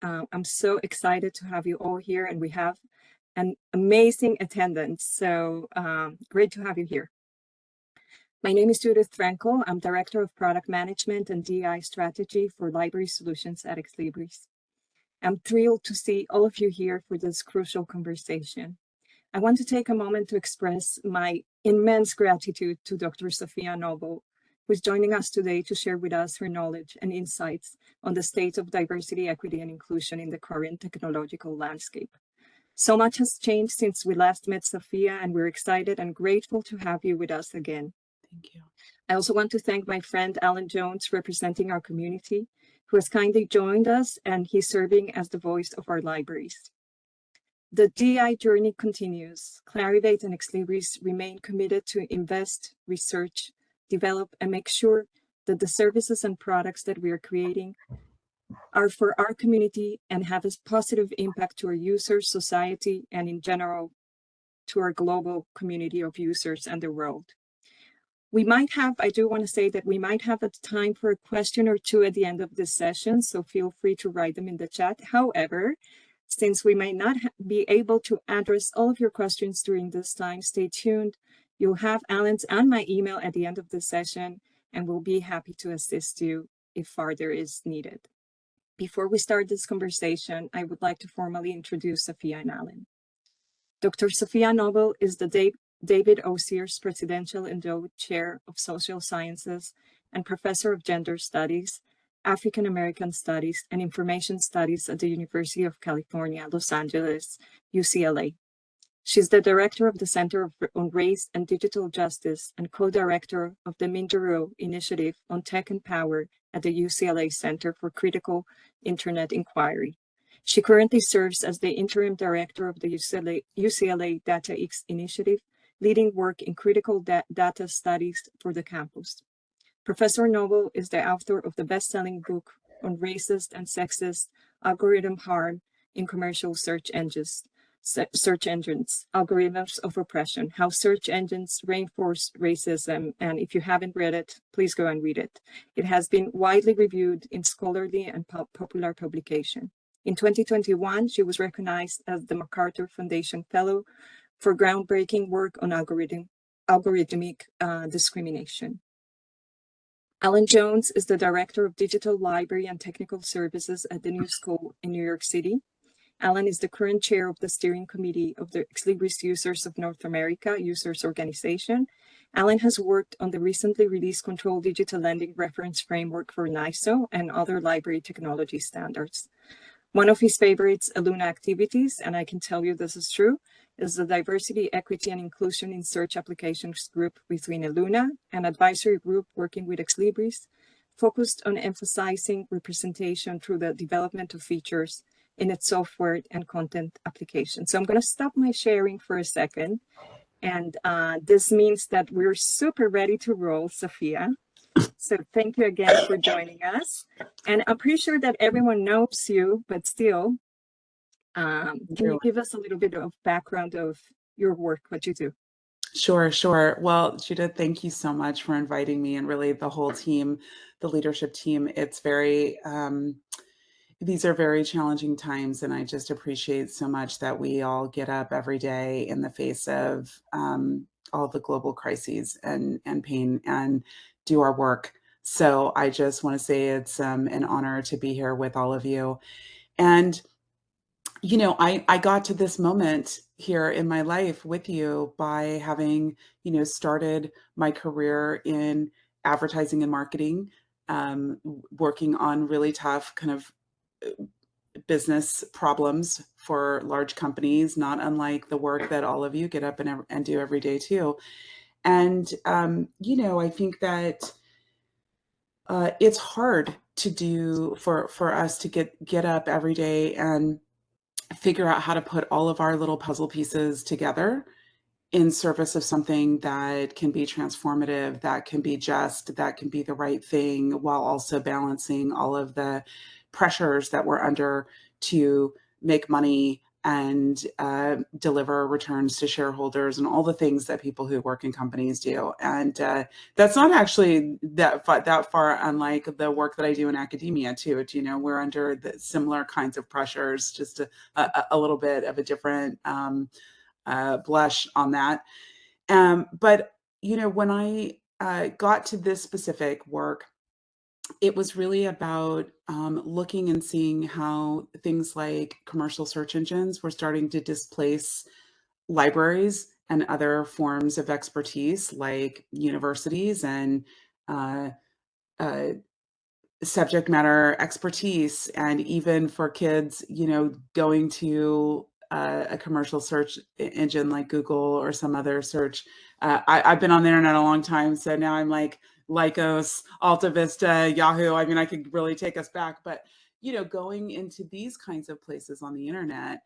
I'm so excited to have you all here, and we have an amazing attendance. So great to have you here. My name is Judith Frankel. I'm Director of Product Management and DEI Strategy for Library Solutions at Ex Libris. I'm thrilled to see all of you here for this crucial conversation. I want to take a moment to express my immense gratitude to Dr. Safiya Noble, who is joining us today to share with us her knowledge and insights on the state of diversity, equity, and inclusion in the current technological landscape. So much has changed since we last met Safiya, and we're excited and grateful to have you with us again. Thank you. I also want to thank my friend Alan Jones, representing our community, who has kindly joined us, and he's serving as the voice of our libraries. The DEI journey continues. Clarivate and Ex Libris remain committed to invest, research, develop, and make sure that the services and products that we are creating are for our community and have a positive impact to our users, society, and in general, to our global community of users and the world. I do want to say that we might have a time for a question or two at the end of this session, so feel free to write them in the chat. However, since we may not be able to address all of your questions during this time, stay tuned. You'll have Alan's and my email at the end of the session, and we'll be happy to assist you if further is needed. Before we start this conversation, I would like to formally introduce Safiya and Alan. Dr. Safiya Noble is the David O. Sears Presidential Endowed Chair of Social Sciences and Professor of Gender Studies, African American Studies, and Information Studies at the University of California, Los Angeles, UCLA. She's the Director of the Center on Race and Digital Justice and co-director of the Mindaru Initiative on Tech and Power at the UCLA Center for Critical Internet Inquiry. She currently serves as the interim director of the UCLA Data X Initiative, leading work in critical data studies for the campus. Professor Noble is the author of the best-selling book on racist and sexist algorithm harm in commercial search engines, Algorithms of Oppression, How Search Engines Reinforce Racism. And if you haven't read it, please go and read it. It has been widely reviewed in scholarly and popular publication. In 2021, she was recognized as the MacArthur Foundation Fellow for groundbreaking work on algorithmic discrimination. Alan Jones is the Director of Digital Library and Technical Services at the New School in New York City. Alan is the current chair of the steering committee of the Ex Libris Users of North America Users Organization. Alan has worked on the recently released Control Digital Lending Reference Framework for NISO and other library technology standards. One of his favorites, Aluna activities, and I can tell you this is true, is the Diversity, Equity, and Inclusion in Search Applications group within Aluna, an advisory group working with Ex Libris, focused on emphasizing representation through the development of features in its software and content applications. So I'm going to stop my sharing for a second. And this means that we're super ready to roll, Safiya. So thank you again for joining us. And I'm pretty sure that everyone knows you, but still, can you give us a little bit of background of your work, what you do? Sure. Well, Judith, thank you so much for inviting me, and really the whole team, the leadership team. It's very, these are very challenging times, and I just appreciate so much that we all get up every day in the face of all the global crises and pain and do our work. So I just want to say it's an honor to be here with all of you. And you know, I got to this moment here in my life with you by having, started my career in advertising and marketing, working on really tough kind of business problems for large companies, not unlike the work that all of you get up and do every day too. And, I think that it's hard to do for us to get up every day and figure out how to put all of our little puzzle pieces together in service of something that can be transformative, that can be just, that can be the right thing, while also balancing all of the pressures that we're under to make money and deliver returns to shareholders and all the things that people who work in companies do. And that's not actually that far unlike the work that I do in academia too. You know, we're under the similar kinds of pressures, just a little bit of a different blush on that. But, you know, when I got to this specific work, it was really about looking and seeing how things like commercial search engines were starting to displace libraries and other forms of expertise like universities and uh, uh, subject matter expertise. And even for kids, you know, going to a commercial search engine like Google or some other search. I've been on the internet a long time, so now I'm like Lycos, Alta Vista, Yahoo. I mean, I could really take us back, but you know, going into these kinds of places on the internet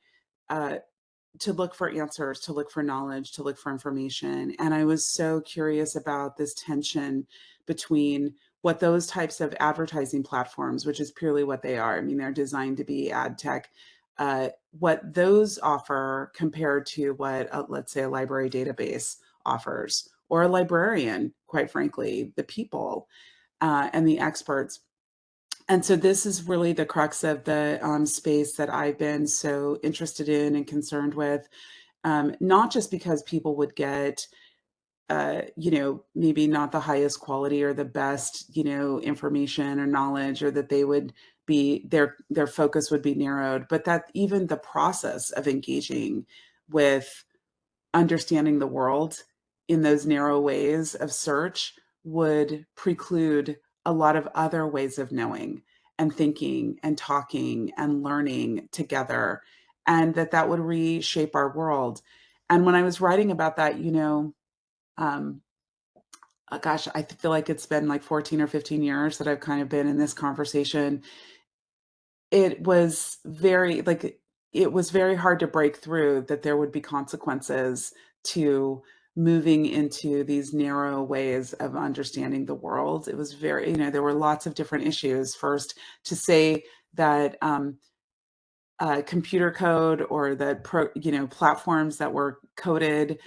to look for answers, to look for knowledge, to look for information. And I was so curious about this tension between what those types of advertising platforms, which is purely what they are. I mean, they're designed to be ad tech, what those offer compared to what, let's say, a library database offers, or a librarian, quite frankly, the people and the experts. And so this is really the crux of the space that I've been so interested in and concerned with, not just because people would get, you know, maybe not the highest quality or the best, you know, information or knowledge, or that they would be, their focus would be narrowed, but that even the process of engaging with understanding the world in those narrow ways of search would preclude a lot of other ways of knowing and thinking and talking and learning together, and that would reshape our world. And when I was writing about that, you know, um, gosh, I feel like it's been like 14 or 15 years that I've kind of been in this conversation. It was very like, it was very hard to break through that there would be consequences to moving into these narrow ways of understanding the world. It was very, you know, there were lots of different issues. First, to say that computer code or the you know, platforms that were coded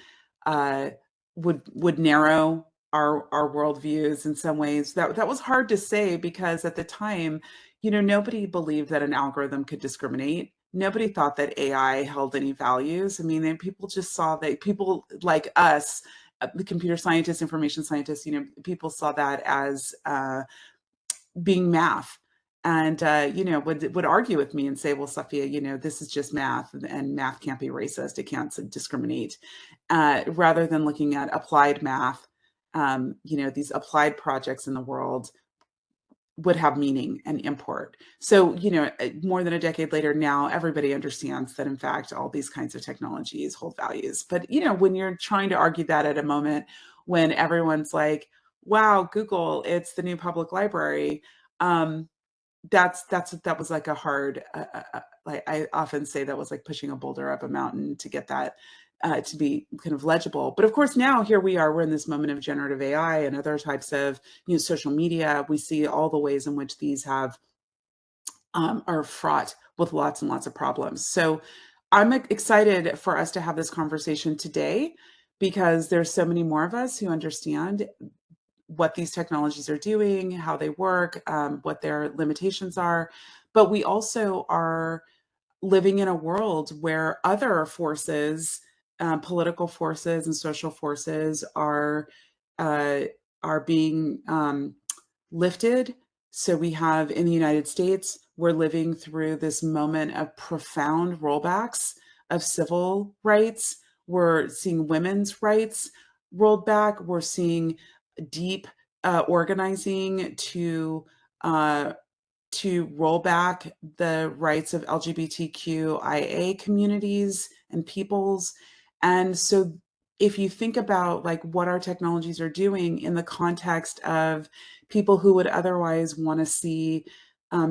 uh, would narrow our worldviews in some ways. That was hard to say, because at the time, you know, nobody believed that an algorithm could discriminate. Nobody thought that AI held any values. I mean, people just saw that people like us, the computer scientists, information scientists, you know, people saw that as being math. And you know, would argue with me and say, well, Safiya, you know, this is just math, and math can't be racist, it can't discriminate, rather than looking at applied math. You know, these applied projects in the world would have meaning and import. So, you know, more than a decade later now, everybody understands that in fact all these kinds of technologies hold values. But you know, when you're trying to argue that at a moment when everyone's like, wow, Google, it's the new public library, um, that was like a hard, like I often say, that was like pushing a boulder up a mountain to get that to be kind of legible. But of course, now here we are, we're in this moment of generative AI and other types of, you know, social media. We see all the ways in which these have are fraught with lots and lots of problems. So I'm excited for us to have this conversation today, because there's so many more of us who understand what these technologies are doing, how they work, what their limitations are. But we also are living in a world where other forces, political forces and social forces, uh, are being lifted. So we have, in the United States, we're living through this moment of profound rollbacks of civil rights. We're seeing women's rights rolled back. We're seeing deep organizing to roll back the rights of LGBTQIA communities and peoples. And so if you think about like what our technologies are doing in the context of people who would otherwise want to see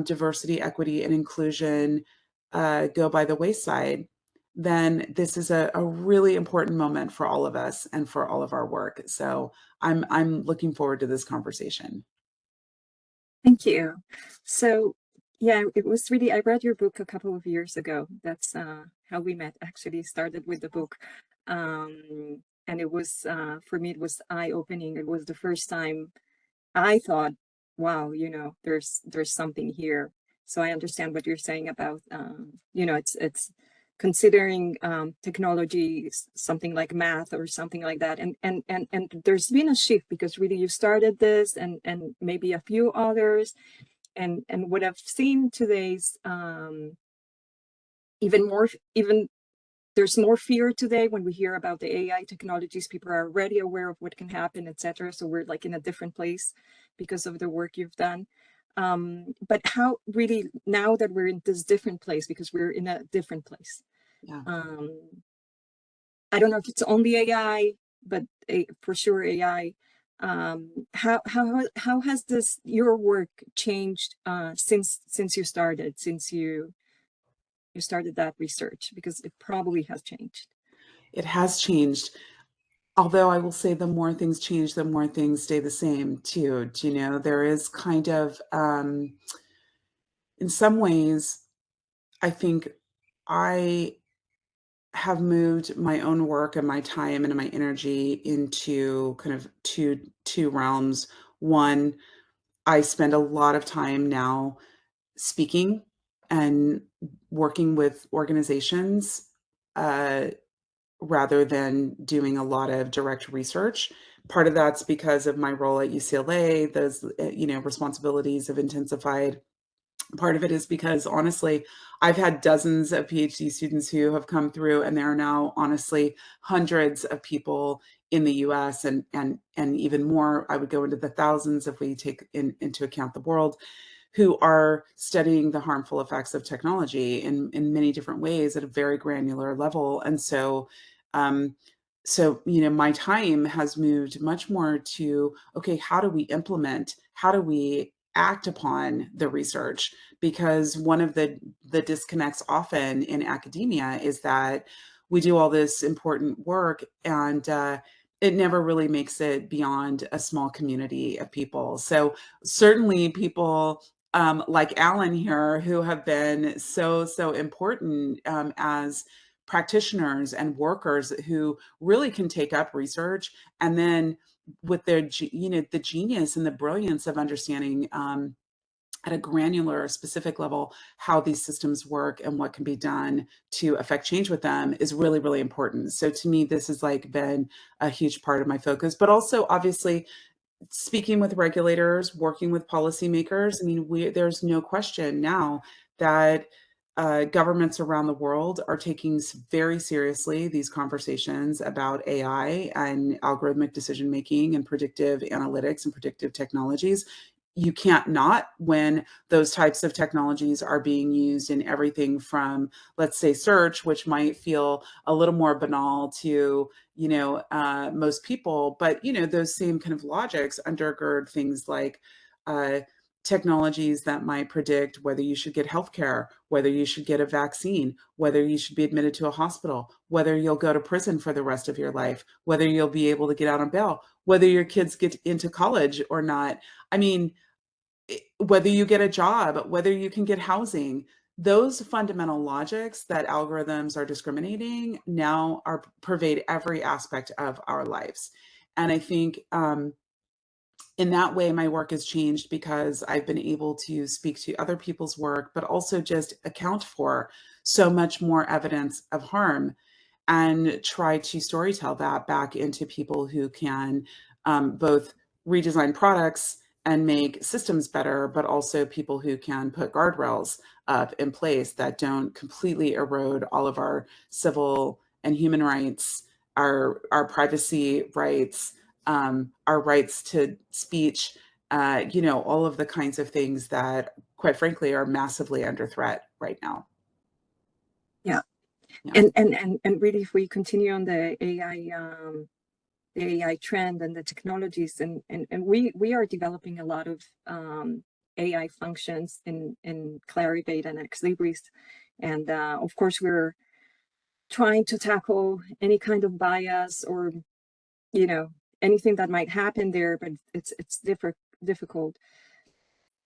diversity, equity, and inclusion go by the wayside, then this is a really important moment for all of us and for all of our work. So I'm looking forward to this conversation. Thank you. So Yeah, it was really, I read your book a couple of years ago. That's how we met, actually, started with the book. And it was, for me, it was eye-opening. It was the first time I thought, wow, there's something here. So I understand what you're saying about, it's considering technology something like math or something like that. And there's been a shift, because really you started this, and maybe a few others. And what I've seen today's, even there's more fear today when we hear about the AI technologies. People are already aware of what can happen, etc. So we're like in a different place because of the work you've done. But how really, now that we're in this different place, because we're in a different place, Yeah. I don't know if it's only AI, but for sure AI. How has this your work changed since you started, since you started that research? Because it probably has changed. It has changed. Although I will say the more things change, the more things stay the same too. You know, there is kind of, in some ways, I think I have moved my own work and my time and my energy into kind of two realms. One, I spend a lot of time now speaking and working with organizations, uh, rather than doing a lot of direct research. Part of that's because of my role at UCLA. Those, responsibilities have intensified. Part of it is because, honestly, I've had dozens of PhD students who have come through, and there are now, honestly, hundreds of people in the US, and even more. I would go into the thousands if we take into account the world, who are studying the harmful effects of technology in many different ways at a very granular level. And so, um, my time has moved much more to, okay, how do we implement, how do we act upon the research? Because one of the disconnects often in academia is that we do all this important work, and it never really makes it beyond a small community of people. So certainly people like Alan here, who have been so important, as practitioners and workers who really can take up research, and then with their the genius and the brilliance of understanding, at a granular, specific level, how these systems work and what can be done to affect change with them, is really, really important. So to me, this has like been a huge part of my focus, but also obviously speaking with regulators, working with policymakers. I mean, there's no question now that governments around the world are taking very seriously these conversations about AI and algorithmic decision making and predictive analytics and predictive technologies. You can't not, when those types of technologies are being used in everything from, let's say, search, which might feel a little more banal to most people, but those same kind of logics undergird things like uh, technologies that might predict whether you should get healthcare, whether you should get a vaccine, whether you should be admitted to a hospital, whether you'll go to prison for the rest of your life, whether you'll be able to get out on bail, whether your kids get into college or not. I mean, whether you get a job, whether you can get housing. Those fundamental logics that algorithms are discriminating now are pervade every aspect of our lives. And I think, in that way, my work has changed because I've been able to speak to other people's work, but also just account for so much more evidence of harm and try to storytell that back into people who can, both redesign products and make systems better, but also people who can put guardrails up in place that don't completely erode all of our civil and human rights, our privacy rights, our rights to speech, all of the kinds of things that, quite frankly, are massively under threat right now. Yeah. Yeah. And really, if we continue on the AI trend and the technologies, and we are developing a lot of AI functions in Clarivate and Ex Libris, and of course we're trying to tackle any kind of bias, or anything that might happen there, but it's difficult.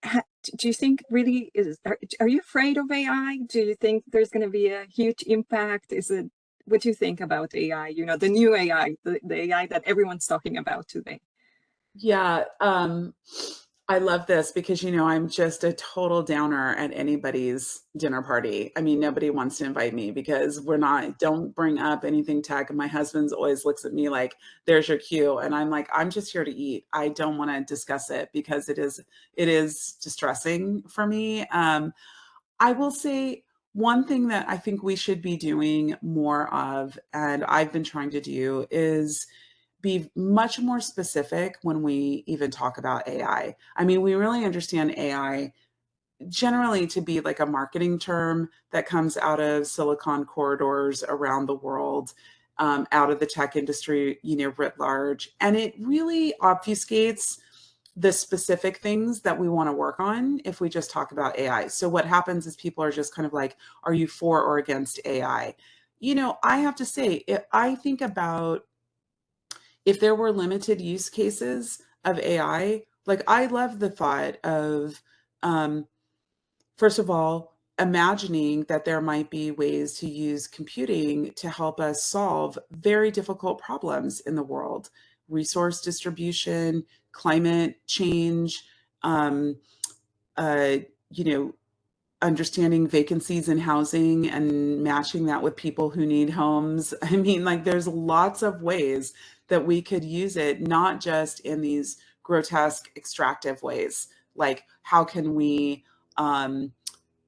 do you think really are you afraid of AI? Do you think there's going to be a huge impact? What do you think about AI? You know, the new AI, the AI that everyone's talking about today. Yeah, I love this because, I'm just a total downer at anybody's dinner party. I mean, nobody wants to invite me because don't bring up anything tech. And my husband's always looks at me like, there's your cue. And I'm like, I'm just here to eat. I don't want to discuss it because it is distressing for me. I will say one thing that I think we should be doing more of, and I've been trying to do, is be much more specific when we even talk about AI. I mean, we really understand AI generally to be like a marketing term that comes out of silicon corridors around the world, out of the tech industry, writ large. And it really obfuscates the specific things that we want to work on if we just talk about AI. So what happens is people are just kind of like, are you for or against AI? I have to say, I think about if there were limited use cases of AI, like I love the thought of, um, first of all, imagining that there might be ways to use computing to help us solve very difficult problems in the world: resource distribution, climate change, um, uh, you know, understanding vacancies in housing and matching that with people who need homes. I mean, like, there's lots of ways that we could use it, not just in these grotesque extractive ways. Like, how can we, um,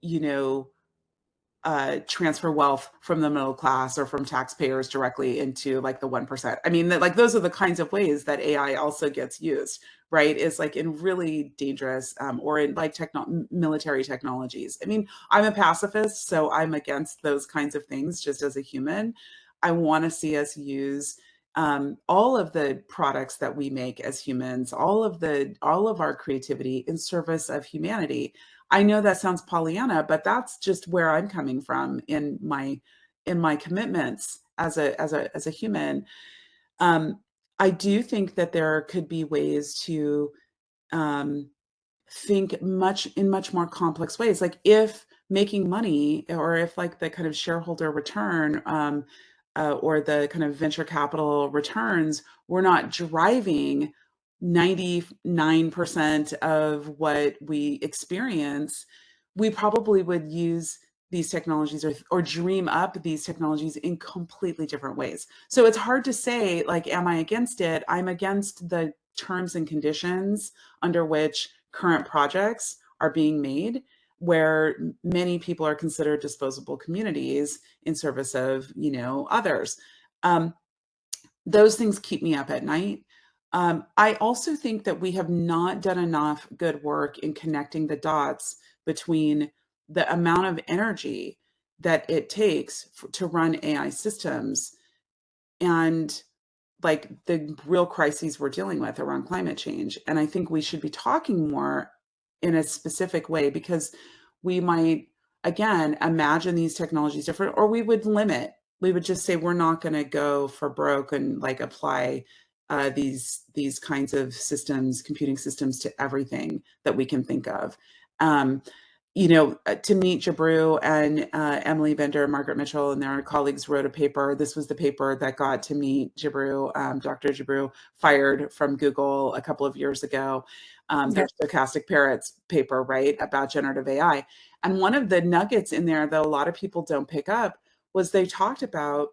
you know, transfer wealth from the middle class or from taxpayers directly into like the 1%. I mean, like those are the kinds of ways that AI also gets used, right? Is like in really dangerous or in like military technologies. I mean, I'm a pacifist, so I'm against those kinds of things just as a human. I want to see us use all of the products that we make as humans, all of our creativity in service of humanity. I know that sounds Pollyanna, but that's just where I'm coming from in my commitments as a human. Um, I do think that there could be ways to um, think much more complex ways. Like if making money, or if like the kind of shareholder return, or the kind of venture capital returns were not driving 99% of what we experience, we probably would use these technologies or dream up these technologies in completely different ways. So it's hard to say, like, am I against it? I'm against the terms and conditions under which current projects are being made, where many people are considered disposable communities in service of, others. Um, those things keep me up at night. I also think that we have not done enough good work in connecting the dots between the amount of energy that it takes to run AI systems and like the real crises we're dealing with around climate change. And I think we should be talking more in a specific way, because we might, again, imagine these technologies different, or we would just say, we're not going to go for broke and like apply these kinds of systems, computing systems, to everything that we can think of. Um, to meet Jabru and Emily Bender, Margaret Mitchell, and their colleagues wrote a paper. This was the paper that got to meet Jabru, Dr. Jabru, fired from Google a couple of years ago. Their Stochastic Parrots paper, right, about generative AI. And one of the nuggets in there that a lot of people don't pick up was they talked about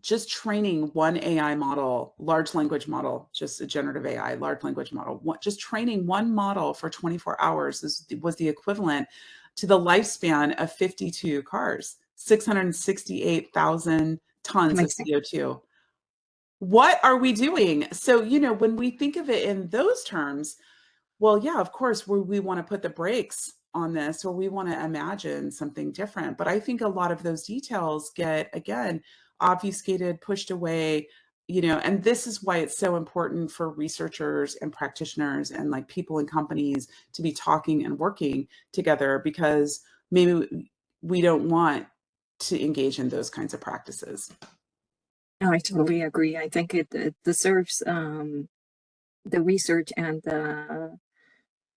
just training one AI model, large language model, just a generative AI, large language model, just training one model for 24 hours was the equivalent to the lifespan of 52 cars, 668,000 tons of Amazing. CO2. What are we doing? So, when we think of it in those terms, well, yeah, of course, we want to put the brakes on this, or we want to imagine something different. But I think a lot of those details get, again, obfuscated, pushed away, and this is why it's so important for researchers and practitioners and like people in companies to be talking and working together, because maybe we don't want to engage in those kinds of practices. No, I totally agree. I think it deserves the research and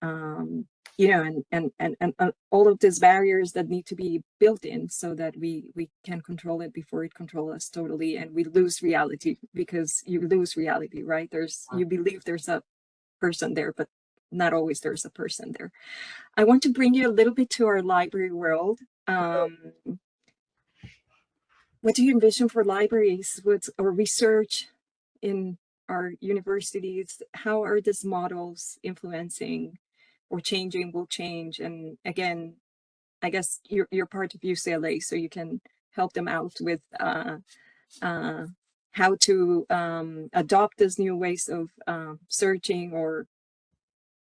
you know, and all of these barriers that need to be built in so that we can control it before it controls us totally, and we lose reality, because you lose reality, right? You believe there's a person there, but not always there's a person there. I want to bring you a little bit to our library world. What do you envision for libraries or research in our universities? How are these models influencing or changing, will change? And again, I guess you're part of UCLA, so you can help them out with how to adopt these new ways of searching or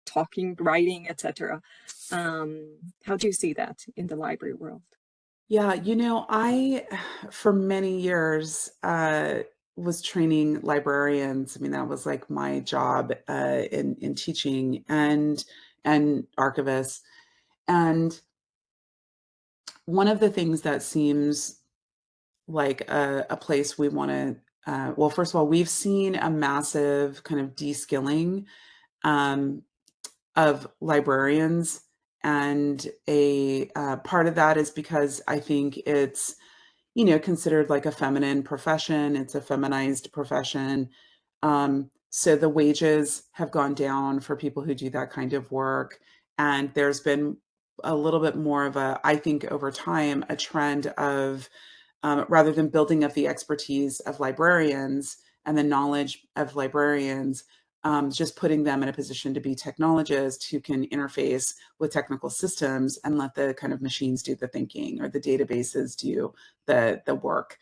talking, writing, etc. How do you see that in the library world? Yeah, you know, I, for many years, was training librarians. I mean, that was like my job in teaching and archivists. And one of the things that seems like a place we want to, well, first of all, we've seen a massive kind of de-skilling um, of librarians. And a part of that is because I think it's, you know, considered like a feminine profession. It's a feminized profession. So the wages have gone down for people who do that kind of work. And there's been a little bit more of a, I think over time, a trend of rather than building up the expertise of librarians and the knowledge of librarians, just putting them in a position to be technologists who can interface with technical systems and let the kind of machines do the thinking or the databases do the work.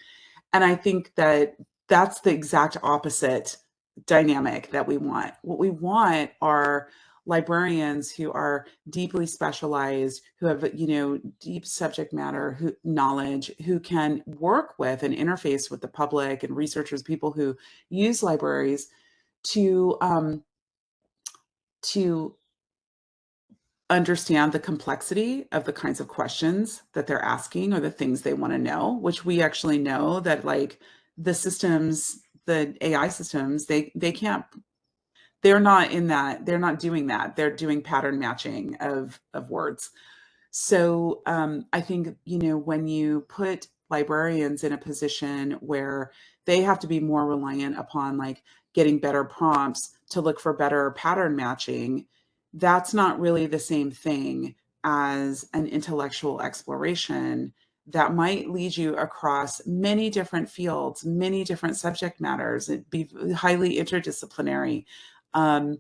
And I think that that's the exact opposite dynamic that we want. What we want are librarians who are deeply specialized, who have, you know, deep subject matter knowledge, who can work with and interface with the public and researchers, people who use libraries to understand the complexity of the kinds of questions that they're asking or the things they want to know, which we actually know that like the systems, the AI systems, they can't, they're not in that, they're not doing that. They're doing pattern matching of words. So I think, you know, when you put librarians in a position where they have to be more reliant upon like getting better prompts to look for better pattern matching, that's not really the same thing as an intellectual exploration that might lead you across many different fields, many different subject matters. It'd be highly interdisciplinary. Um,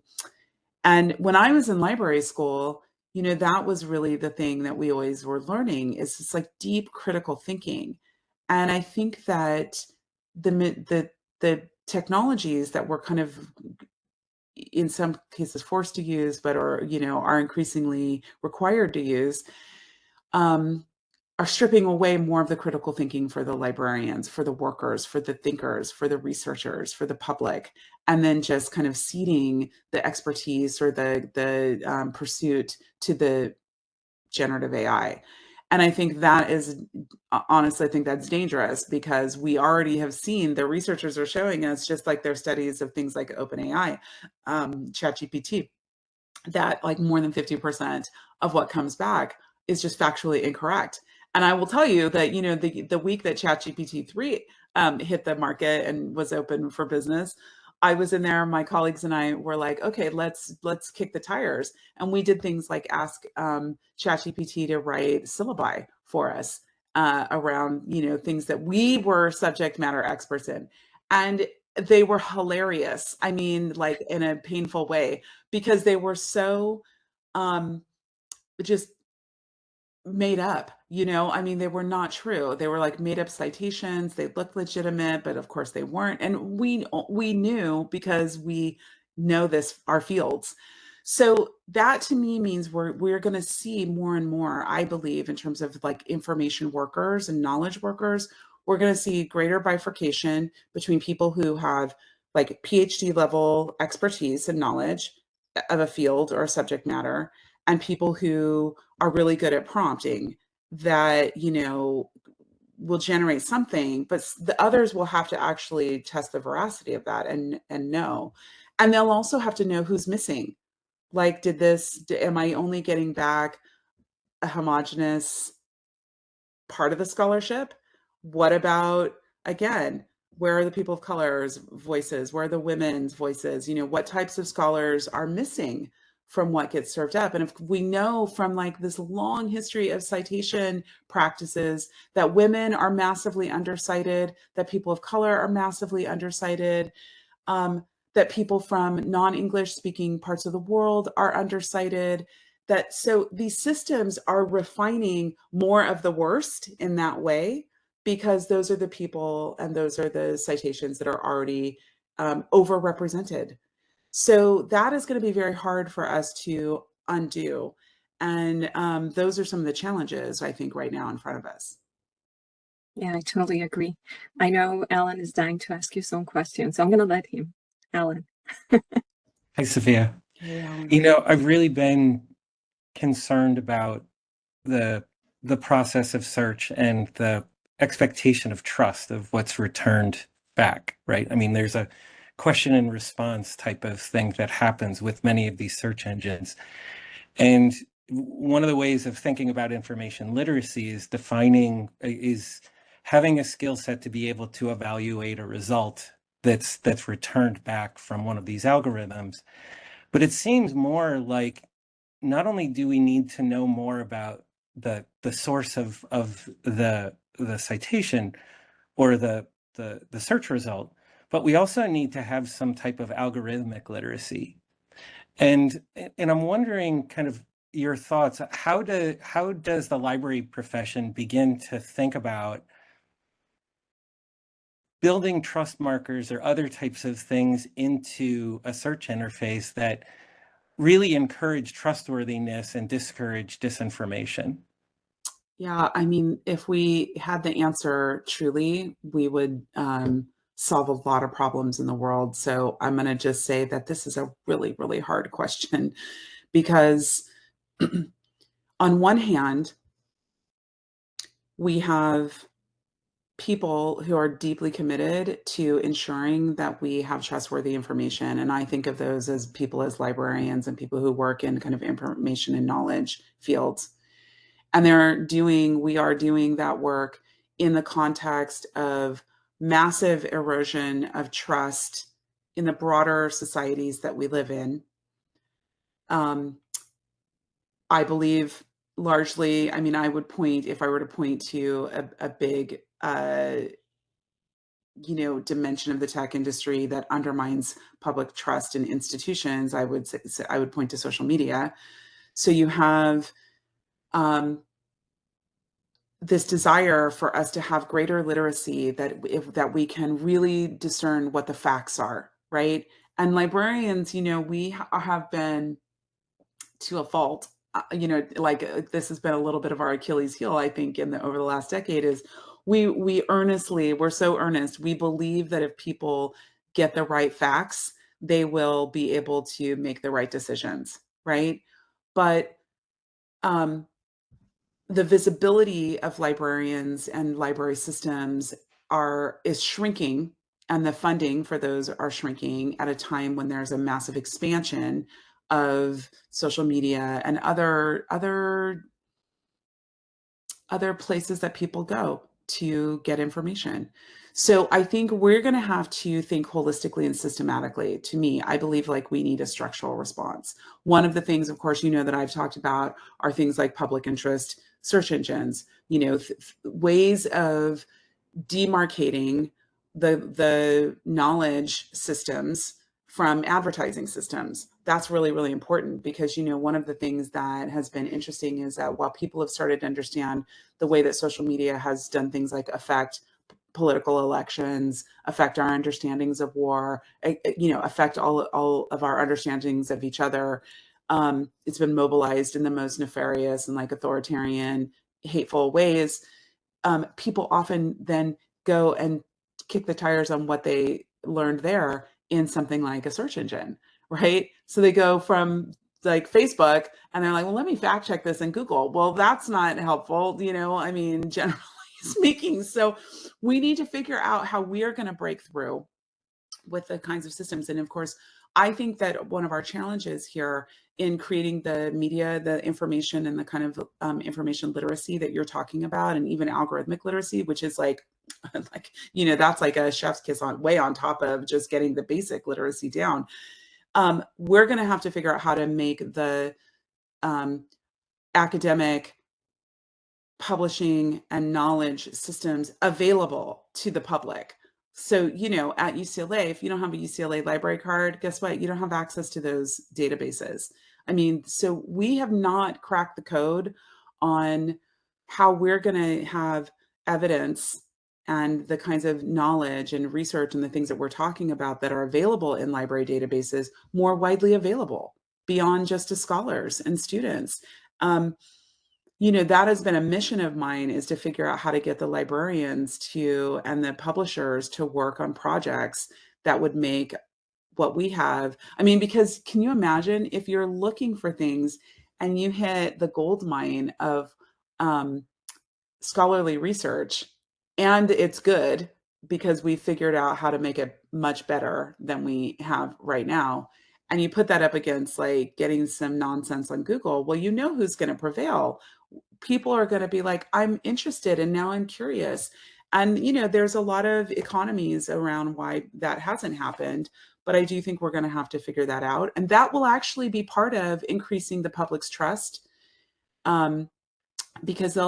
and when I was in library school, you know, that was really the thing that we always were learning is just like deep critical thinking. And I think that the technologies that we're kind of in some cases forced to use, but are, you know, are increasingly required to use, um, are stripping away more of the critical thinking for the librarians, for the workers, for the thinkers, for the researchers, for the public, and then just kind of ceding the expertise or the pursuit to the generative AI. And I think that is, honestly, I think that's dangerous because we already have seen, the researchers are showing us, just like their studies of things like OpenAI, ChatGPT, that like more than 50% of what comes back is just factually incorrect. And I will tell you that, you know, the week that ChatGPT 3 hit the market and was open for business, I was in there, my colleagues and I were like, okay, let's kick the tires. And we did things like ask ChatGPT to write syllabi for us around, you know, things that we were subject matter experts in. And they were hilarious. I mean, like in a painful way, because they were so just made up, you know. I mean, they were not true. They were like made up citations. They looked legitimate, but of course they weren't. And we knew because we know this, our fields. So that to me means we're going to see more and more, I believe, in terms of like information workers and knowledge workers. We're going to see greater bifurcation between people who have like PhD level expertise and knowledge of a field or a subject matter, and people who are really good at prompting that, you know, will generate something, but the others will have to actually test the veracity of that and know. And they'll also have to know who's missing, Like, am I only getting back a homogenous part of the scholarship? What about, again, where are the people of color's voices? Where are the women's voices? You know, what types of scholars are missing from what gets served up? And if we know from like this long history of citation practices that women are massively undercited, that people of color are massively undercited, that people from non-English speaking parts of the world are undercited, that so these systems are refining more of the worst in that way, because those are the people and those are the citations that are already overrepresented. So that is going to be very hard for us to undo. And those are some of the challenges, I think, right now in front of us. Yeah, I totally agree. I know Alan is dying to ask you some questions, so I'm going to let him. Alan. Hi, Safiya. Hey, Alan. You know, I've really been concerned about the process of search and the expectation of trust of what's returned back, right? I mean, there's a question and response type of thing that happens with many of these search engines. And one of the ways of thinking about information literacy is having a skill set to be able to evaluate a result that's returned back from one of these algorithms. But it seems more like not only do we need to know more about the source of the citation or the search result, but we also need to have some type of algorithmic literacy. And I'm wondering kind of your thoughts. How does the library profession begin to think about building trust markers or other types of things into a search interface that really encourage trustworthiness and discourage disinformation? Yeah, I mean, if we had the answer truly, we would solve a lot of problems in the world. So I'm going to just say that this is a really, really hard question because on one hand, we have people who are deeply committed to ensuring that we have trustworthy information. And I think of those as people as librarians and people who work in kind of information and knowledge fields. And we are doing that work in the context of massive erosion of trust in the broader societies that we live in. I believe largely, I mean, I would point, if I were to point to a big, dimension of the tech industry that undermines public trust in institutions, I would point to social media. So you have this desire for us to have greater literacy, that we can really discern what the facts are, right? And librarians, we have been, to a fault, this has been a little bit of our Achilles heel, I think, over the last decade, is we're so earnest. We believe that if people get the right facts, they will be able to make the right decisions, right? But the visibility of librarians and library systems is shrinking, and the funding for those are shrinking at a time when there's a massive expansion of social media and other places that people go to get information. So I think we're going to have to think holistically and systematically. To me, I believe like we need a structural response. One of the things, of course, that I've talked about are things like public interest search engines, ways of demarcating the knowledge systems from advertising systems. That's really, really important because, one of the things that has been interesting is that while people have started to understand the way that social media has done things like affect political elections, affect our understandings of war, affect all of our understandings of each other, it's been mobilized in the most nefarious and like authoritarian, hateful ways. People often then go and kick the tires on what they learned there in something like a search engine, right? So they go from like Facebook and they're like, well, let me fact check this in Google. Well, that's not helpful, I mean, generally speaking. So we need to figure out how we are going to break through with the kinds of systems. And of course, I think that one of our challenges here in creating the media, the information, and the kind of information literacy that you're talking about, and even algorithmic literacy, which is like, that's like a chef's kiss on way on top of just getting the basic literacy down. We're going to have to figure out how to make the academic publishing and knowledge systems available to the public. So, at UCLA, if you don't have a UCLA library card, guess what? You don't have access to those databases. I mean, so we have not cracked the code on how we're going to have evidence and the kinds of knowledge and research and the things that we're talking about that are available in library databases more widely available beyond just to scholars and students. That has been a mission of mine, is to figure out how to get the librarians and the publishers to work on projects that would make what we have. I mean, because can you imagine if you're looking for things and you hit the gold mine of scholarly research, and it's good because we figured out how to make it much better than we have right now. And you put that up against like getting some nonsense on Google, well, who's going to prevail. People are going to be like, I'm interested and now I'm curious. And, there's a lot of economies around why that hasn't happened. But I do think we're going to have to figure that out. And that will actually be part of increasing the public's trust, because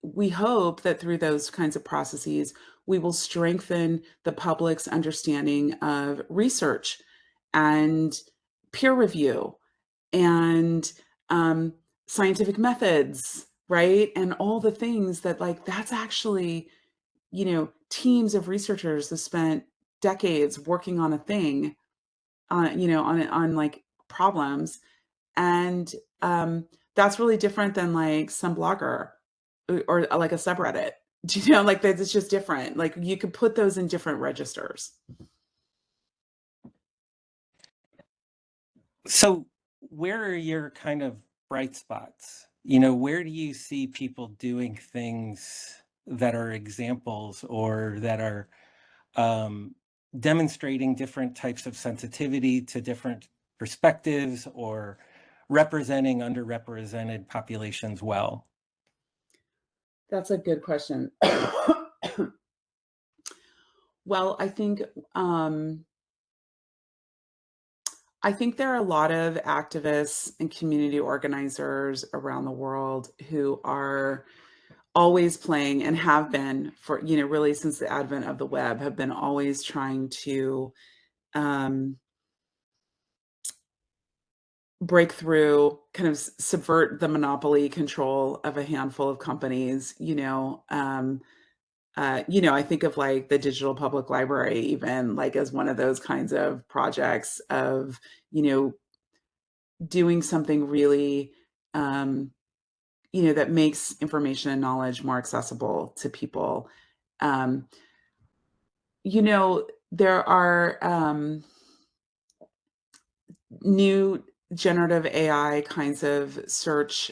we hope that through those kinds of processes, we will strengthen the public's understanding of research and peer review and scientific methods, right? And all the things that that's actually, teams of researchers have spent decades working on a thing, on like problems. And that's really different than like some blogger or like a subreddit. Like that, it's just different. Like you could put those in different registers. So where are your kind of bright spots? Where do you see people doing things that are examples or that are demonstrating different types of sensitivity to different perspectives or representing underrepresented populations well? That's a good question. Well, I think there are a lot of activists and community organizers around the world who are always playing, and have been for, really since the advent of the web, have been always trying to break through, kind of subvert the monopoly control of a handful of companies. I think of like the Digital Public Library, even like as one of those kinds of projects of, doing something really, that makes information and knowledge more accessible to people. There are new generative AI kinds of search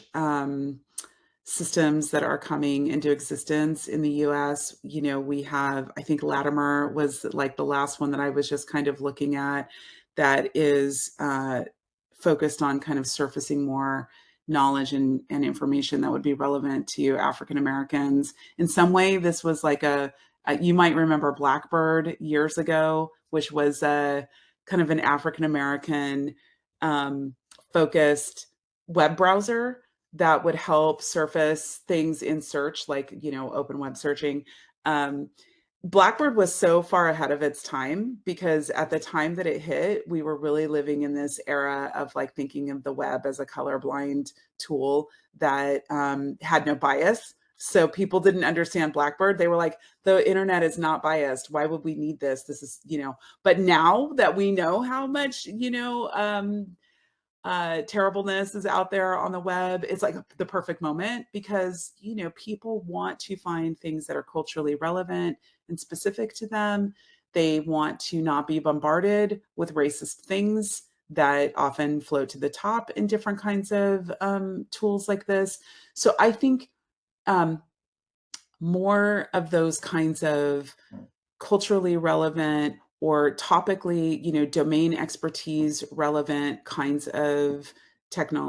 systems that are coming into existence in the US. We have, I think Latimer was like the last one that I was just kind of looking at, that is focused on kind of surfacing more knowledge and information that would be relevant to African Americans. In some way, this was like you might remember Blackbird years ago, which was a kind of an African American focused web browser that would help surface things in search, like, open web searching. Blackbird was so far ahead of its time, because at the time that it hit, we were really living in this era of like thinking of the web as a colorblind tool that had no bias. So people didn't understand Blackbird. They were like, the internet is not biased. Why would we need this? This is, but now that we know how much, terribleness is out there on the web, it's like the perfect moment, because people want to find things that are culturally relevant and specific to them. They want to not be bombarded with racist things that often float to the top in different kinds of tools like this. So I think more of those kinds of culturally relevant or topically, domain expertise relevant kinds of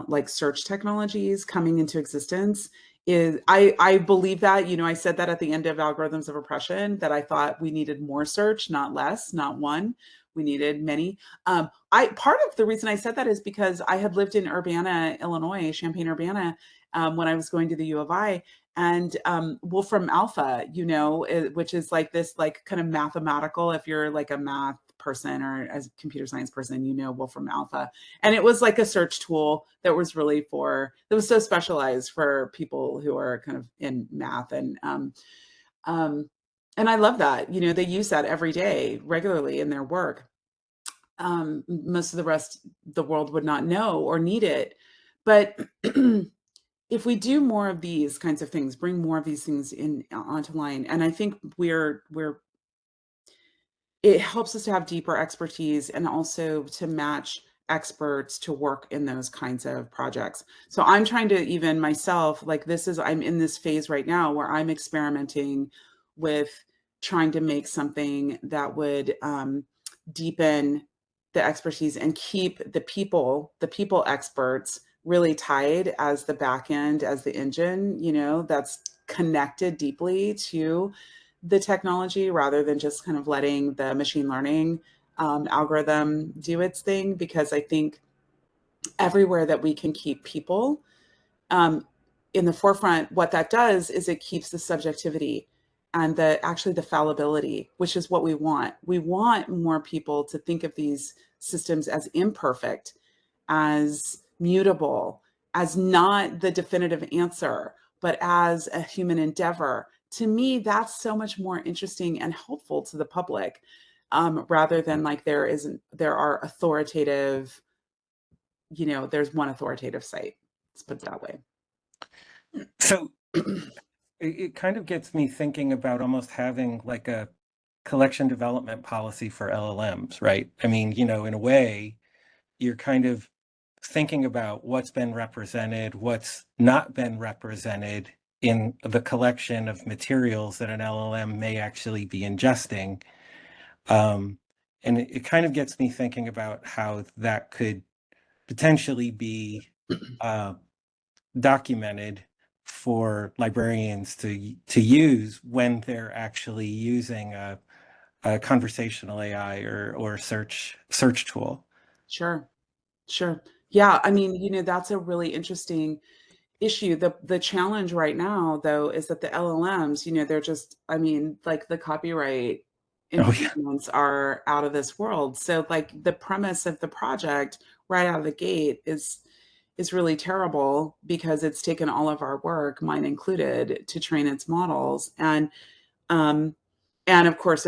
like search technologies coming into existence is, I believe that, you know, I said that at the end of Algorithms of Oppression, that I thought we needed more search, not less, not one. We needed many. Part of the reason I said that is because I had lived in Urbana, Illinois, Champaign-Urbana, when I was going to the U of I, and Wolfram Alpha, you know, which is like this, like kind of mathematical, if you're like a math person or as a computer science person, you know, Wolfram Alpha. And it was like a search tool that was really that was so specialized for people who are kind of in math. And I love that, you know, they use that every day regularly in their work. Most of the rest, the world would not know or need it. But if we do more of these kinds of things, bring more of these things in onto line, and I think it helps us to have deeper expertise and also to match experts to work in those kinds of projects. So I'm trying to, even myself, like I'm in this phase right now where I'm experimenting with trying to make something that would deepen the expertise and keep the people experts really tied as the back end, as the engine, you know, that's connected deeply to the technology, rather than just kind of letting the machine learning algorithm do its thing. Because I think everywhere that we can keep people in the forefront, what that does is it keeps the subjectivity and actually the fallibility, which is what we want. We want more people to think of these systems as imperfect, as mutable, as not the definitive answer, but as a human endeavor. To me, that's so much more interesting and helpful to the public, rather than like there are authoritative, you know, there's one authoritative site. Let's put it that way. So it kind of gets me thinking about almost having like a collection development policy for LLMs, right? I mean, you know, in a way, you're kind of thinking about what's been represented, what's not been represented in the collection of materials that an LLM may actually be ingesting. And it kind of gets me thinking about how that could potentially be documented for librarians to use when they're actually using a conversational AI or search tool. Sure. Yeah, I mean, you know, that's a really interesting issue. The challenge right now, though, is that the LLMs, you know, they're just, I mean, like the copyright infringements are out of this world. So like the premise of the project right out of the gate is really terrible, because it's taken all of our work, mine included, to train its models. And of course,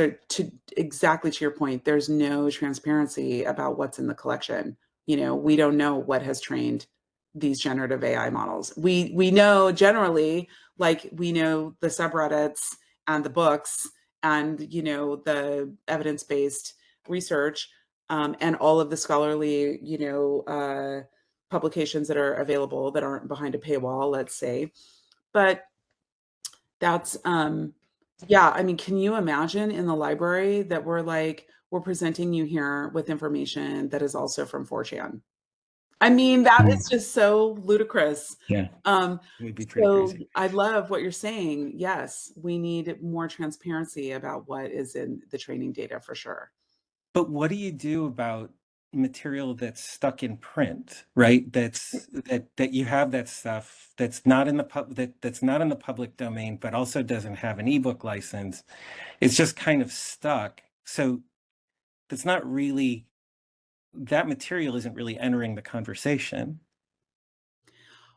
exactly to your point, there's no transparency about what's in the collection. You know, we don't know what has trained these generative AI models. We know generally, like we know the subreddits and the books and, you know, the evidence-based research, and all of the scholarly, you know, publications that are available that aren't behind a paywall, let's say. But that's yeah, I mean, can you imagine in the library that we're presenting you here with information that is also from 4chan? I mean, that is just so ludicrous. Yeah, it would be pretty crazy. I love what you're saying. Yes, we need more transparency about what is in the training data, for sure. But what do you do about material that's stuck in print, right? That you have that stuff that's not in the that's not in the public domain, but also doesn't have an ebook license. It's just kind of stuck. So that's not really, that material isn't really entering the conversation.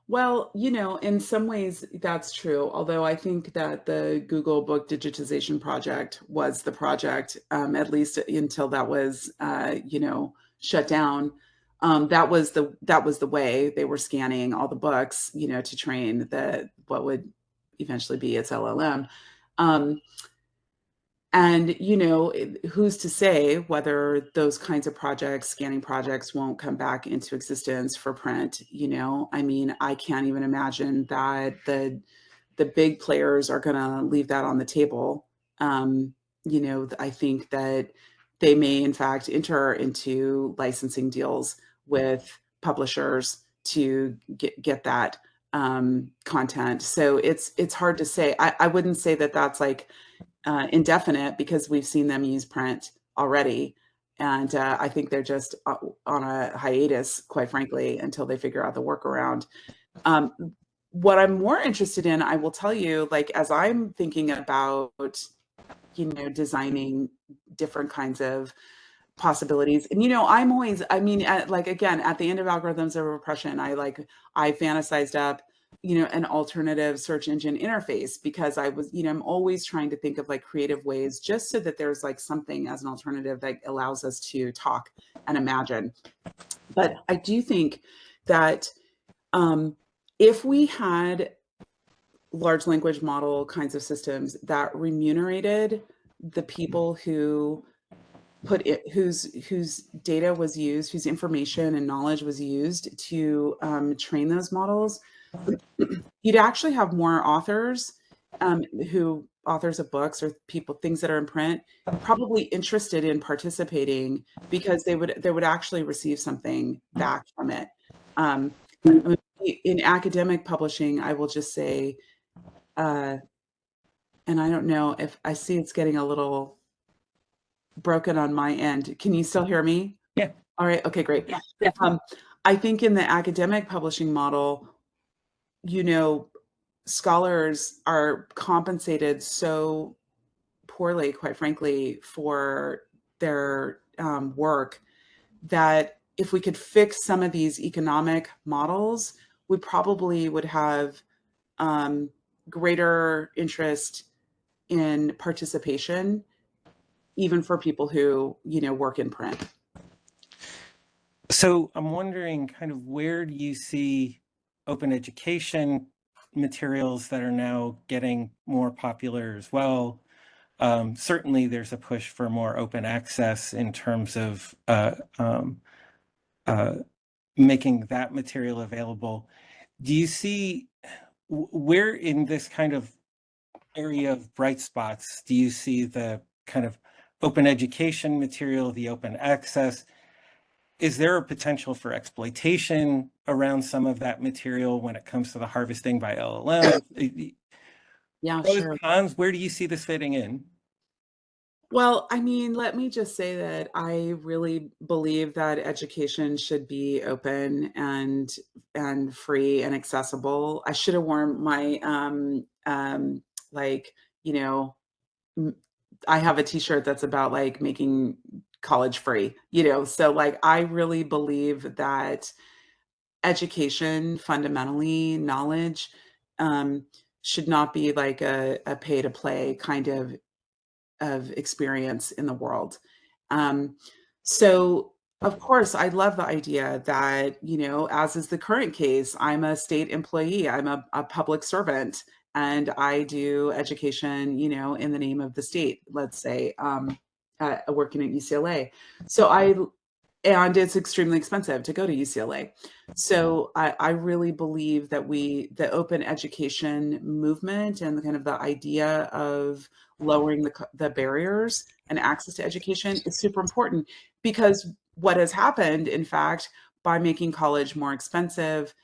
Well, you know, in some ways that's true. Although I think that the Google Book Digitization Project was the project, at least until that was, you know, shut down. That was the way they were scanning all the books, you know, to train what would eventually be its LLM. And, you know, who's to say whether those kinds of projects, scanning projects, won't come back into existence for print? You know, I mean, I can't even imagine that the big players are going to leave that on the table. You know, I think that they may, in fact, enter into licensing deals with publishers to get that content. So it's hard to say. I wouldn't say that that's like indefinite, because we've seen them use print already. And I think they're just on a hiatus, quite frankly, until they figure out the workaround. What I'm more interested in, I will tell you, like, as I'm thinking about, designing different kinds of possibilities. And, I'm always, like, again, at the end of Algorithms of Repression, I fantasized up, an alternative search engine interface, because I was, I'm always trying to think of like creative ways, just so that there's like something as an alternative that allows us to talk and imagine. But I do think that if we had large language model kinds of systems that remunerated the people who whose data was used, whose information and knowledge was used to train those models, you'd actually have more authors, authors of books or things that are in print, probably interested in participating, because they would actually receive something back from it. In academic publishing, I will just say, and I don't know if I see it's getting a little broken on my end. Can you still hear me? Yeah. All right. Okay, great. Yeah. I think in the academic publishing model, scholars are compensated so poorly, quite frankly, for their work, that if we could fix some of these economic models, we probably would have greater interest in participation, even for people who, work in print. So I'm wondering, kind of, where do you see open education materials that are now getting more popular as well? Certainly there's a push for more open access in terms of making that material available. Do you see where in this kind of area of bright spots do you see the kind of open education material, the open access? Is there a potential for exploitation around some of that material when it comes to the harvesting by LLM? Yeah, Pros, sure. cons, where do you see this fitting in? Well, let me just say that I really believe that education should be open and free and accessible. I should have worn my like, I have a t-shirt that's about like making college free, so like I really believe that education, fundamentally, knowledge, should not be like a pay to play kind of experience in the world. So of course, I love the idea that, as is the current case, I'm a state employee, I'm a public servant, and I do education, in the name of the state, let's say, working at UCLA. And it's extremely expensive to go to UCLA. So I really believe that the open education movement and the kind of the idea of lowering the barriers and access to education is super important, because what has happened, in fact, by making college more expensive,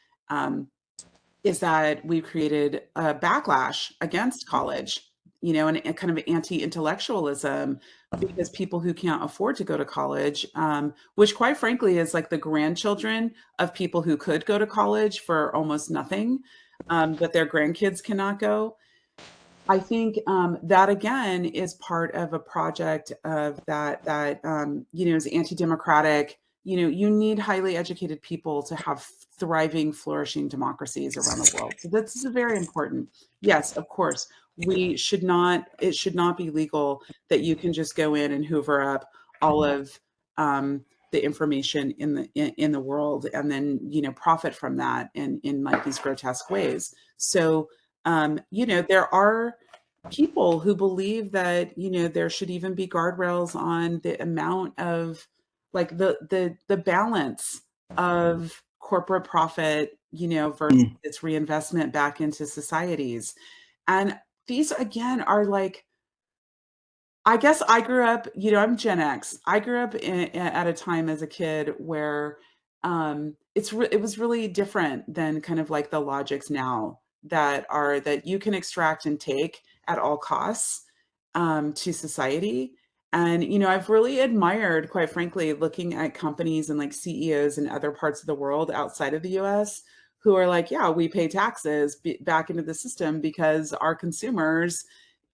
is that we've created a backlash against college, and a kind of anti-intellectualism, because people who can't afford to go to college, which quite frankly is like the grandchildren of people who could go to college for almost nothing, but their grandkids cannot go. I think that again is part of a project of that is anti-democratic. You need highly educated people to have thriving, flourishing democracies around the world. So this is very important. Yes, of course, it should not be legal that you can just go in and hoover up all of the information in the world, and then profit from that in like these grotesque ways. So there are people who believe that, there should even be guardrails on the amount of like the balance of corporate profit, versus its reinvestment back into societies. And these again are like, I guess I grew up, I'm Gen X. I grew up at a time as a kid where it was really different than kind of like the logics now that you can extract and take at all costs to society. And, you know, I've really admired, quite frankly, looking at companies and like CEOs in other parts of the world outside of the US who are like, yeah, we pay taxes back into the system because our consumers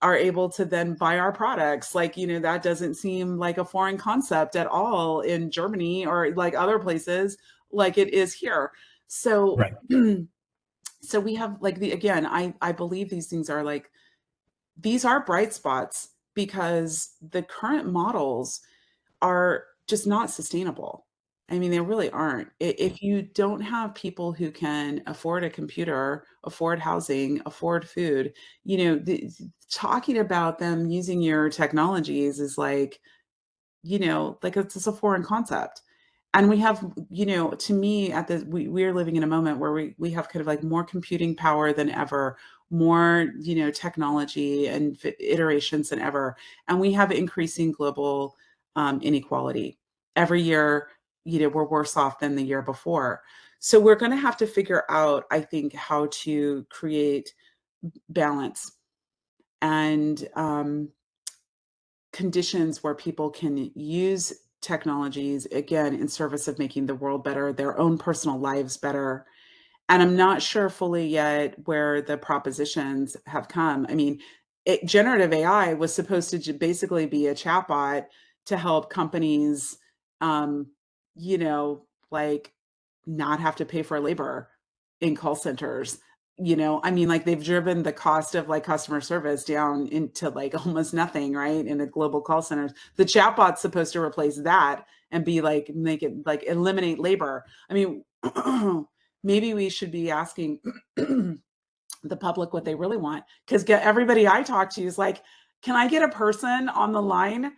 are able to then buy our products. Like, you know, that doesn't seem like a foreign concept at all in Germany or like other places like it is here. So, Right. so we have like again, I believe these things are like, these are bright spots because the current models are just not sustainable. I mean, they really aren't. If you don't have people who can afford a computer, afford housing, afford food, you know, talking about them using your technologies is like, you know, like it's a foreign concept. And we have, you know, to me, we're living in a moment where we have kind of like more computing power than ever, more, you know, technology and iterations than ever. And we have increasing global inequality. Every year, you know, we're worse off than the year before. So we're going to have to figure out, I think, how to create balance and conditions where people can use technologies again in service of making the world better, their own personal lives better. And I'm not sure fully yet where the propositions have come. I mean, generative AI was supposed to basically be a chatbot to help companies, you know, like not have to pay for labor in call centers. You know, I mean, like they've driven the cost of like customer service down into like almost nothing, right? In the global call centers, the chatbot's supposed to replace that and be like, make it like eliminate labor. I mean, maybe we should be asking the public what they really want, because everybody I talk to is like, can I get a person on the line?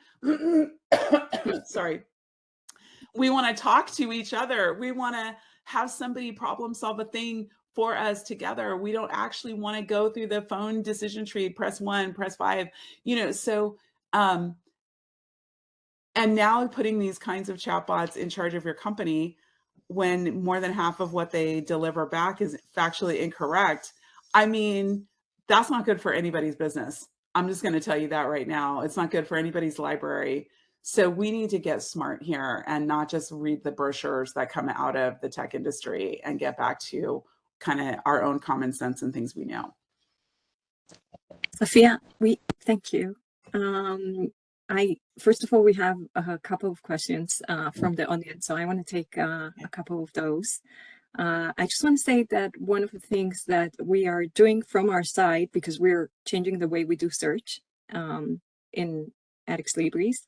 Sorry. We want to talk to each other. We want to have somebody problem solve a thing for us together. We don't actually want to go through the phone decision tree, press 1, press 5, you know. So and now putting these kinds of chatbots in charge of your company when more than half of what they deliver back is factually incorrect, I mean, that's not good for anybody's business. I'm just going to tell you that right now. It's not good for anybody's library. So we need to get smart here and not just read the brochures that come out of the tech industry and get back to kind of our own common sense and things we know. Safiya, thank you. First of all, we have a couple of questions from the audience, so I want to take a couple of those. I just want to say that one of the things that we are doing from our side, because we're changing the way we do search in Ex Libris,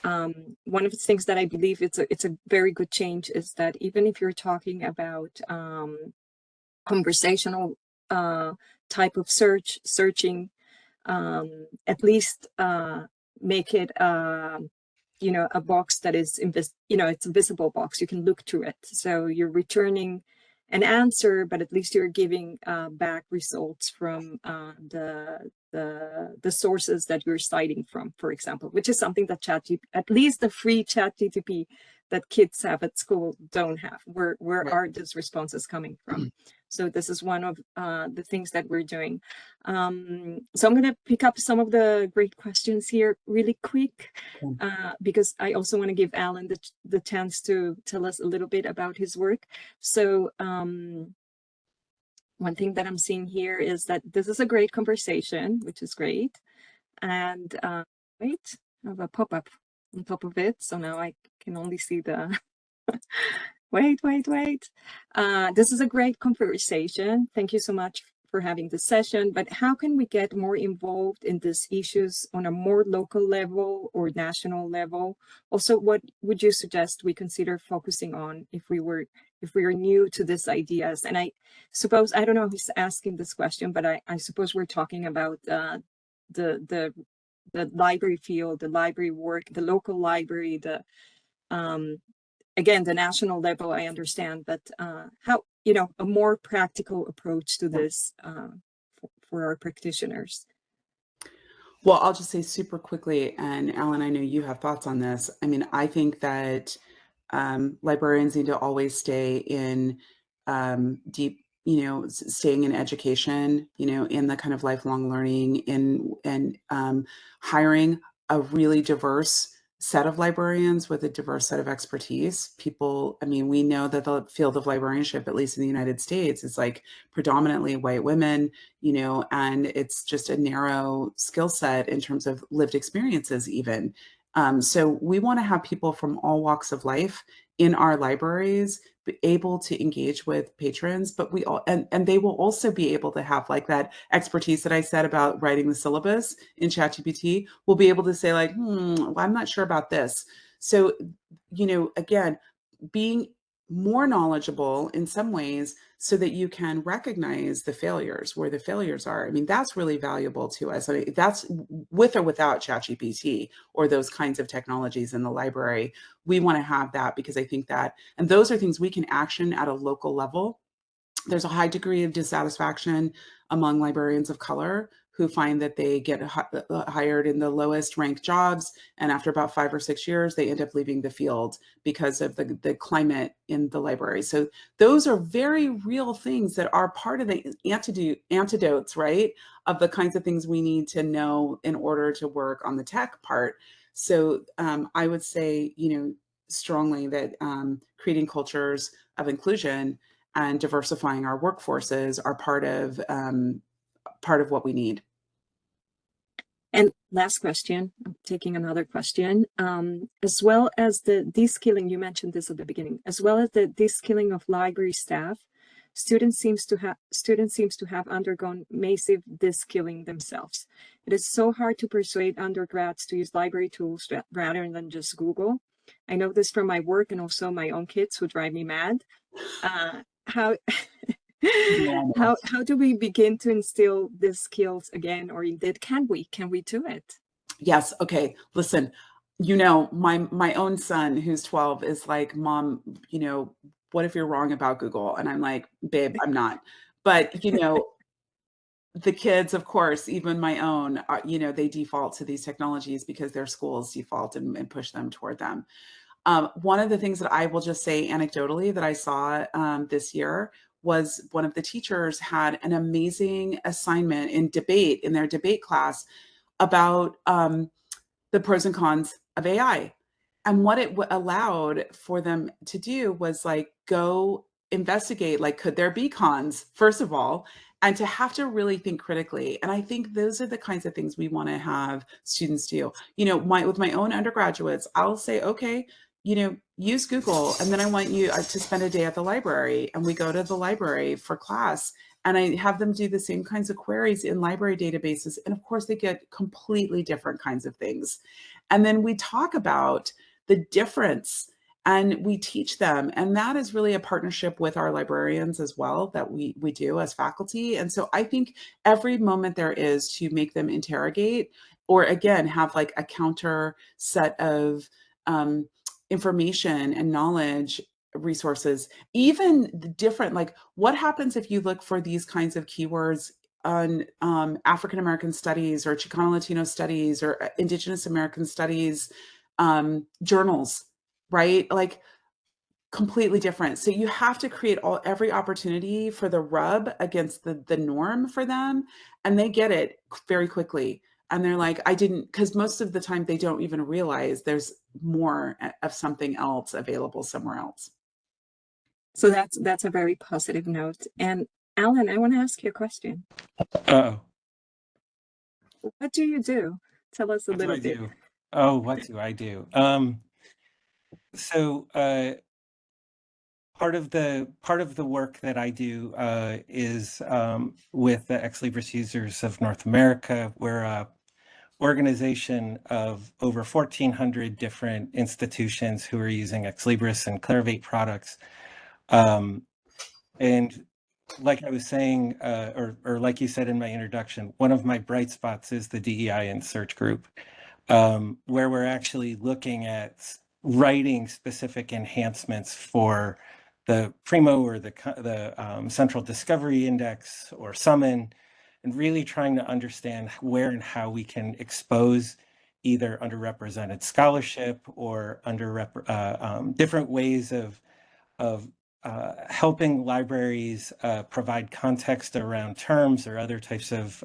one of the things that I believe it's a very good change is that even if you're talking about conversational type of searching, at least make it you know, a box that is you know, it's a visible box. You can look through it. So you're returning an answer, but at least you're giving back results from the sources that you're citing from, for example, which is something that at least the free ChatGPT that kids have at school don't have. Where Right. are those responses coming from? So this is one of the things that we're doing. So I'm going to pick up some of the great questions here really quick, because I also want to give Alan the chance to tell us a little bit about his work. So one thing that I'm seeing here is that this is a great conversation, which is great. And wait, I have a pop-up on top of it. So now I can only see the... Wait. This is a great conversation. Thank you so much for having this session, but how can we get more involved in these issues on a more local level or national level? Also, what would you suggest we consider focusing on if we are new to these ideas? And I suppose, I don't know who's asking this question, but I suppose we're talking about the library field, the library work, the local library, again, the national level, I understand, but how, you know, a more practical approach to this for our practitioners. Well, I'll just say super quickly, and Alan, I know you have thoughts on this. I mean, I think that librarians need to always stay in deep, staying in education, in the kind of lifelong learning, and hiring a really diverse set of librarians with a diverse set of expertise. People, I mean, we know that the field of librarianship, at least in the United States, is like predominantly white women, and it's just a narrow skill set in terms of lived experiences even. So we want to have people from all walks of life in our libraries be able to engage with patrons, but we all, and they will also be able to have like that expertise that I said about writing the syllabus in ChatGPT. Will be able to say like, well, I'm not sure about this. So, again, being more knowledgeable in some ways so that you can recognize the failures, where the failures are. I mean, that's really valuable to us. I mean, that's with or without ChatGPT or those kinds of technologies in the library. We want to have that because I think that, and those are things we can action at a local level. There's a high degree of dissatisfaction among librarians of color who find that they get hired in the lowest ranked jobs. And after about 5 or 6 years, they end up leaving the field because of the climate in the library. So those are very real things that are part of the antidotes, right? Of the kinds of things we need to know in order to work on the tech part. So I would say, strongly that creating cultures of inclusion and diversifying our workforces are part of what we need. And last question, I'm taking another question. As well as the de-skilling, you mentioned this at the beginning, as well as the de-skilling of library staff, students seems to have undergone massive de-skilling themselves. It is so hard to persuade undergrads to use library tools rather than just Google. I know this from my work and also my own kids who drive me mad. How how do we begin to instill these skills again, or indeed can we do it? Yes. Okay. Listen, my own son who's 12 is like, Mom, what if you're wrong about Google? And I'm like, babe, I'm not. But the kids, of course, even my own, they default to these technologies because their schools default and push them toward them. One of the things that I will just say anecdotally that I saw this year was one of the teachers had an amazing assignment in their debate class about the pros and cons of AI. And what it allowed for them to do was like go investigate, like, could there be cons, first of all, and to have to really think critically. And I think those are the kinds of things we want to have students do. With my own undergraduates, I'll say, okay, use Google. And then I want you to spend a day at the library, and we go to the library for class. And I have them do the same kinds of queries in library databases. And of course, they get completely different kinds of things. And then we talk about the difference and we teach them. And that is really a partnership with our librarians as well that we do as faculty. And so I think every moment there is to make them interrogate, or again, have like a counter set of information and knowledge resources, even the different, like what happens if you look for these kinds of keywords on African American studies or Chicano Latino studies or Indigenous American studies journals, right? Like completely different. So you have to create every opportunity for the rub against the norm for them, and they get it very quickly. And they're like, I didn't, because most of the time they don't even realize there's more of something else available somewhere else. So that's a very positive note. And Alan, I want to ask you a question. Oh, What do you do? Tell us a what do little I bit. do? Oh, what do I do? So part of the work that I do is with the Ex Libris Users of North America. We're a organization of over 1,400 different institutions who are using Ex Libris and Clarivate products. And like I was saying, or like you said in my introduction, one of my bright spots is the DEI and search group, where we're actually looking at writing specific enhancements for the Primo or the Central Discovery Index or Summon, and really trying to understand where and how we can expose either underrepresented scholarship or different ways of helping libraries provide context around terms or other types of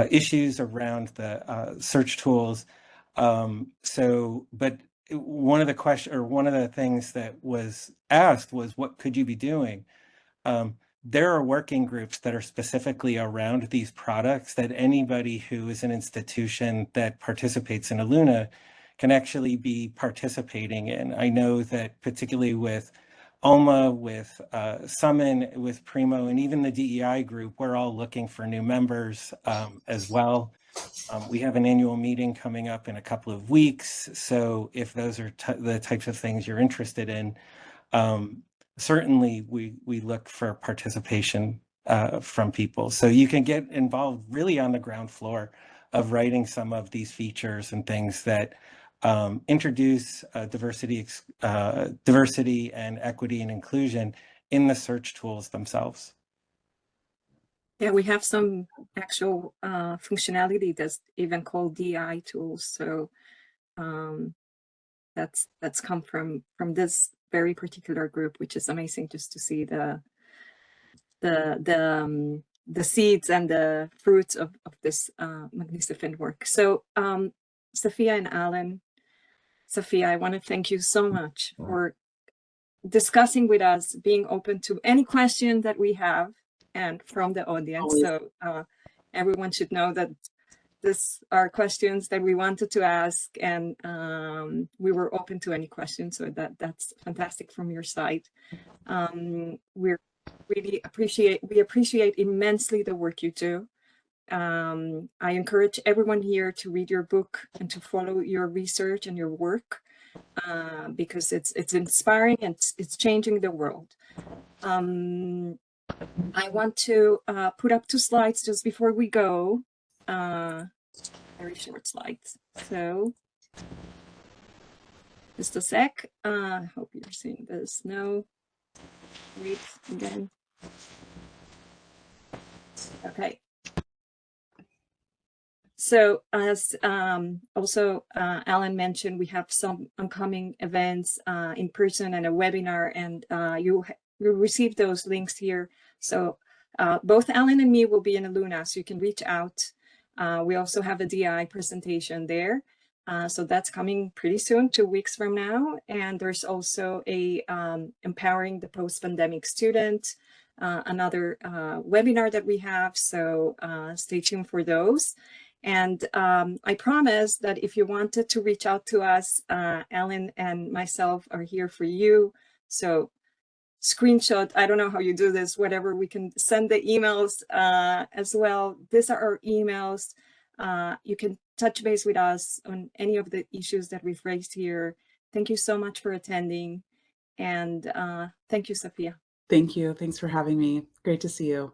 issues around the search tools. But one of the things that was asked was, what could you be doing? There are working groups that are specifically around these products that anybody who is an institution that participates in Eluna can actually be participating in. I know that particularly with OMA, with Summon, with Primo, and even the DEI group, we're all looking for new members as well. We have an annual meeting coming up in a couple of weeks. So if those are the types of things you're interested in, certainly we look for participation from people. So you can get involved really on the ground floor of writing some of these features and things that introduce diversity and equity and inclusion in the search tools themselves. Yeah, we have some actual functionality that's even called DEI tools. So that's come from this very particular group, which is amazing just to see the seeds and the fruits of this magnificent work. So Safiya and Alan, Safiya, I want to thank you so much for discussing with us, being open to any question that we have and from the audience. So everyone should know that these are questions that we wanted to ask, and we were open to any questions. So that's fantastic from your side. We appreciate immensely the work you do. I encourage everyone here to read your book and to follow your research and your work, because it's inspiring and it's changing the world. I want to put up 2 slides just before we go, very short slides. So just a sec. I hope you're seeing this. No, wait again. Okay. So as also Alan mentioned, we have some upcoming events in person and a webinar, and you receive those links here. So both Alan and me will be in Eluna, so you can reach out. We also have a DI presentation there. So that's coming pretty soon, 2 weeks from now. And there's also a Empowering the Post-Pandemic Student, another webinar that we have. So stay tuned for those. And I promise that if you wanted to reach out to us, Alan and myself are here for you. So screenshot, I don't know how you do this, whatever, we can send the emails as well. These are our emails. You can touch base with us on any of the issues that we've raised here. Thank you so much for attending. And thank you, Safiya. Thank you. Thanks for having me. Great to see you.